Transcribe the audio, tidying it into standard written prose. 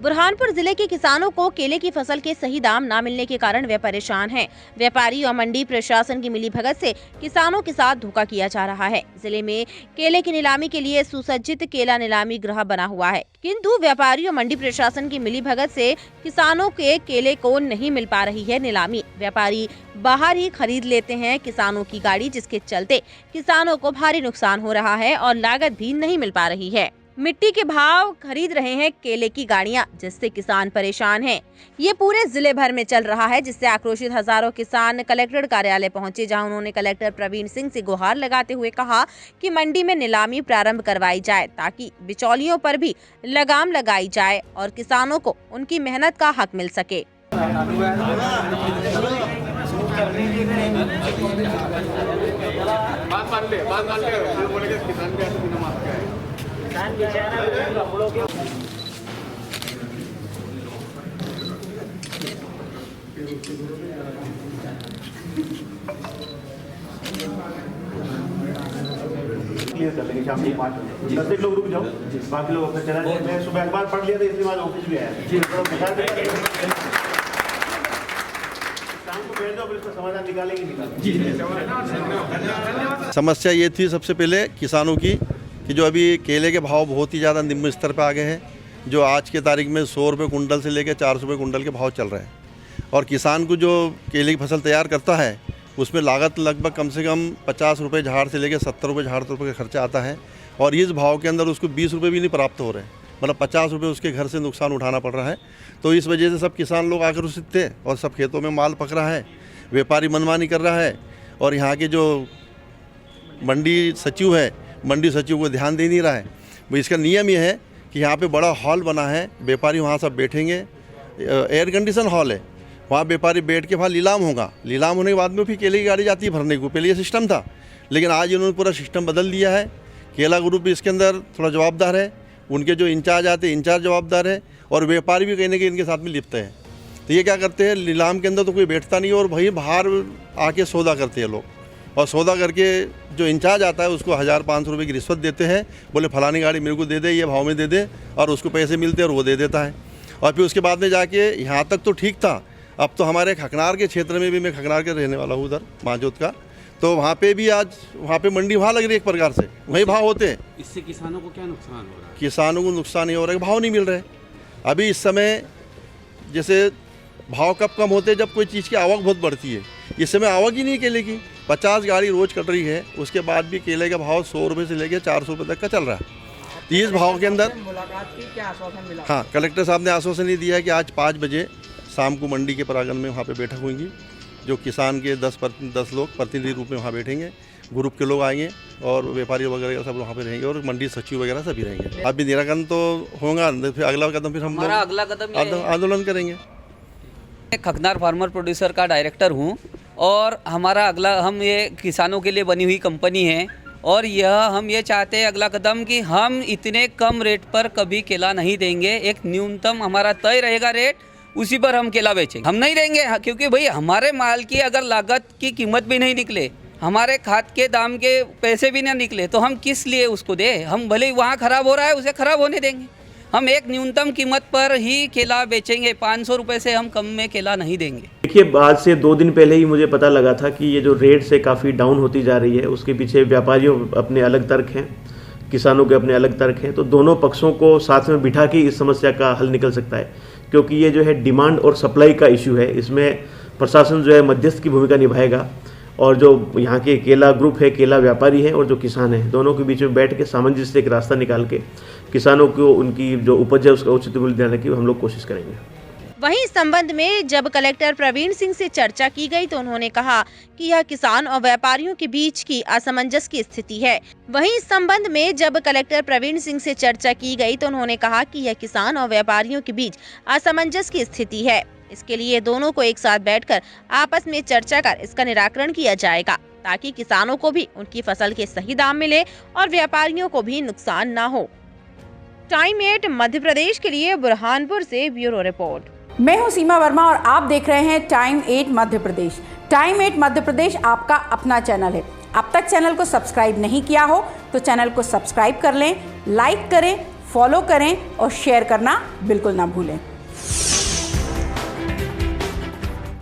बुरहानपुर जिले के किसानों को केले की फसल के सही दाम न मिलने के कारण वे परेशान हैं। व्यापारी और मंडी प्रशासन की मिलीभगत से किसानों के साथ धोखा किया जा रहा है। जिले में केले की नीलामी के लिए सुसज्जित केला नीलामी गृह बना हुआ है, किंतु व्यापारी और मंडी प्रशासन की मिलीभगत से किसानों के केले को नहीं मिल पा रही है नीलामी। व्यापारी बाहर ही खरीद लेते हैं किसानों की गाड़ी, जिसके चलते किसानों को भारी नुकसान हो रहा है और लागत भी नहीं मिल पा रही है। मिट्टी के भाव खरीद रहे हैं केले की गाड़ियां, जिससे किसान परेशान हैं। ये पूरे जिले भर में चल रहा है, जिससे आक्रोशित हजारों किसान कलेक्टर कार्यालय पहुंचे, जहां उन्होंने कलेक्टर प्रवीण सिंह से गुहार लगाते हुए कहा कि मंडी में नीलामी प्रारंभ करवाई जाए, ताकि बिचौलियों पर भी लगाम लगाई जाए और किसानों को उनकी मेहनत का हक मिल सके। क्लियर कर लेंगे शाम को 5 बजे। 10 लोग रुक जाओ, बाकी लोग अपने चला जाए। मैं सुबह अखबार पढ़ लिया था, इसलिए आज ऑफिस भी आया। शाम को भेज दो, फिर इसका समाधान निकालेंगे। समस्या ये थी सबसे पहले किसानों की कि जो अभी केले के भाव बहुत ही ज़्यादा निम्न स्तर पर आ गए हैं। जो आज के तारीख में 100 रुपये कुंटल से लेकर 400 रुपये कुंटल के भाव चल रहे हैं, और किसान को जो केले की फसल तैयार करता है उसमें लागत लगभग कम से कम 50 रुपये झाड़ से लेकर 70 रुपये झाड़ रुपये का खर्चा आता है, और इस भाव के अंदर उसको 20 रुपये भी नहीं प्राप्त हो रहे, मतलब 50 रुपये उसके घर से नुकसान उठाना पड़ रहा है। तो इस वजह से सब किसान लोग आक्रोशित थे और सब खेतों में माल पक रहा है, व्यापारी मनमानी कर रहा है, और यहाँ के जो मंडी सचिव है, मंडी सचिव को ध्यान दे नहीं रहा है। इसका नियम ये है कि यहाँ पे बड़ा हॉल बना है, व्यापारी वहाँ सब बैठेंगे, एयर कंडीशन हॉल है, वहाँ व्यापारी बैठ के वहाँ नीलाम होगा। नीलाम होने के बाद में फिर केले की गाड़ी जाती है भरने को। पहले ये सिस्टम था, लेकिन आज इन्होंने पूरा सिस्टम बदल दिया है। केला ग्रुप इसके अंदर थोड़ा जवाबदार है, उनके जो इंचार्ज आते हैं इंचार्ज जवाबदार है, और व्यापारी भी कहीं ना कहीं इनके साथ में लिप्त है। तो ये क्या करते हैं, नीलाम के अंदर तो कोई बैठता नहीं, और वहीं बाहर आके सौदा करते हैं लोग, और सौदा करके जो इंचार्ज आता है उसको 1000-500 रुपये की रिश्वत देते हैं। बोले फलानी गाड़ी मेरे को दे दे, ये भाव में दे दे, और उसको पैसे मिलते हैं और वो दे देता है। और फिर उसके बाद में जाके यहाँ तक तो ठीक था, अब तो हमारे खकनार के क्षेत्र में भी, मैं खकनार के रहने वाला हूँ उधर मांजोत का, तो वहाँ पे भी आज वहाँ पे मंडी वहाँ लग रही है, एक प्रकार से वही भाव होते हैं। इससे किसानों को क्या नुकसान हो रहा है? किसानों को नुकसान ये हो रहा है, भाव नहीं मिल रहे। अभी इस समय जैसे भाव कब कम होते हैं, जब कोई चीज़ की आवक बहुत बढ़ती है। इस समय आवक ही नहीं केले की, 50 गाड़ी रोज़ कट रही है, उसके बाद भी केले का भाव 100 रुपये से लेकर 400 रुपये तक का चल रहा है। इस भाव के अंदर मुलाकात की क्या आश्वासन मिला? हाँ, कलेक्टर साहब ने आश्वासन ही दिया है कि आज 5 बजे शाम को मंडी के परागण में वहाँ पे बैठक होगी, जो किसान के 10 लोग प्रतिनिधि रूप में वहाँ बैठेंगे, ग्रुप के लोग आएंगे, और व्यापारी वगैरह सब वहाँ पे रहेंगे, और मंडी सचिव वगैरह सभी रहेंगे। अभी निराकरण तो होगा, फिर अगला कदम फिर हम आंदोलन करेंगे। खकनार फार्मर प्रोड्यूसर का डायरेक्टर हूँ, और हमारा हम ये किसानों के लिए बनी हुई कंपनी है, और हम ये चाहते हैं अगला कदम कि हम इतने कम रेट पर कभी केला नहीं देंगे। एक न्यूनतम हमारा तय रहेगा रेट, उसी पर हम केला बेचेंगे। हम नहीं देंगे, क्योंकि भाई हमारे माल की अगर लागत की कीमत भी नहीं निकले, हमारे खाद के दाम के पैसे भी ना निकले, तो हम किस लिए उसको दें? हम भले ही वहाँ ख़राब हो रहा है उसे ख़राब होने देंगे। हम एक न्यूनतम कीमत पर ही केला बेचेंगे, 500 रुपये से हम कम में केला नहीं देंगे। देखिए, आज से 2 दिन पहले ही मुझे पता लगा था कि ये जो रेट से काफ़ी डाउन होती जा रही है, उसके पीछे व्यापारियों अपने अलग तर्क हैं, किसानों के अपने अलग तर्क हैं। तो दोनों पक्षों को साथ में बिठा के इस समस्या का हल निकल सकता है, क्योंकि ये जो है डिमांड और सप्लाई का इशू है। इसमें प्रशासन जो है मध्यस्थ की भूमिका निभाएगा, और जो यहाँ के केला ग्रुप है, केला व्यापारी हैं और जो किसान हैं, दोनों के बीच में बैठ के सामंजस्य से एक रास्ता निकाल के किसानों को उनकी जो उपज है उसका उचित मूल्य दिलाने की हम लोग कोशिश करेंगे। वहीं इस संबंध में जब कलेक्टर प्रवीण सिंह से चर्चा की गई, तो उन्होंने कहा कि यह किसान और व्यापारियों के बीच की असमंजस की स्थिति है। वहीं इस संबंध में जब कलेक्टर प्रवीण सिंह से चर्चा की गई, तो उन्होंने कहा कि यह किसान और व्यापारियों के बीच असमंजस की स्थिति है। इसके लिए दोनों को एक साथ बैठकर आपस में चर्चा कर इसका निराकरण किया जाएगा, ताकि किसानों को भी उनकी फसल के सही दाम मिले और व्यापारियों को भी नुकसान न हो। टाइम 8 मध्य प्रदेश के लिए बुरहानपुर से ब्यूरो रिपोर्ट। मैं हूं सीमा वर्मा और आप देख रहे हैं टाइम 8 मध्य प्रदेश। टाइम 8 मध्य प्रदेश आपका अपना चैनल है। अब तक चैनल को सब्सक्राइब नहीं किया हो तो चैनल को सब्सक्राइब कर लें, लाइक करें, फॉलो करें और शेयर करना बिल्कुल ना भूलें।